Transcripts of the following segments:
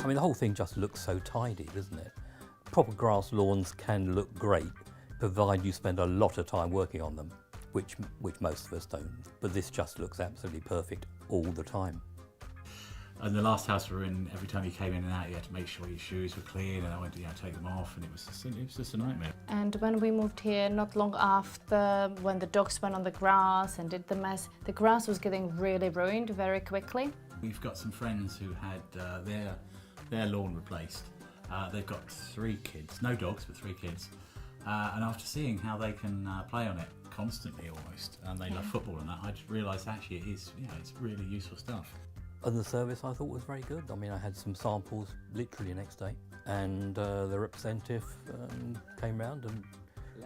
mean, the whole thing just looks so tidy, doesn't it? Proper grass lawns can look great, provided you spend a lot of time working on them, which most of us don't. But this just looks absolutely perfect all the time. And the last house we were in, every time you came in and out, you had to make sure your shoes were clean, and I went to take them off, and it was just a nightmare. And when we moved here, not long after, when the dogs went on the grass and did the mess, the grass was getting really ruined very quickly. We've got some friends who had their lawn replaced. They've got 3 kids, no dogs, but 3 kids. And after seeing how they can play on it constantly almost, and they love football and that, I just realised actually it is, it's really useful stuff. And the service I thought was very good. I mean, I had some samples literally next day, and the representative came round and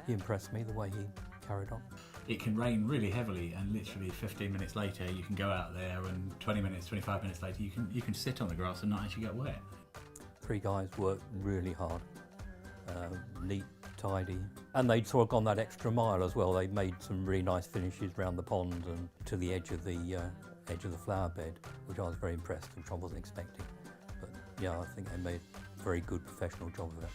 he impressed me the way he carried on. It can rain really heavily, and literally 15 minutes later you can go out there, and 20 minutes, 25 minutes later you can sit on the grass and not actually get wet. 3 guys worked really hard, neat, tidy, and they'd sort of gone that extra mile as well. They made some really nice finishes around the pond and to the edge of the flower bed, which I was very impressed, which I wasn't expecting. But yeah, I think they made a very good professional job of it.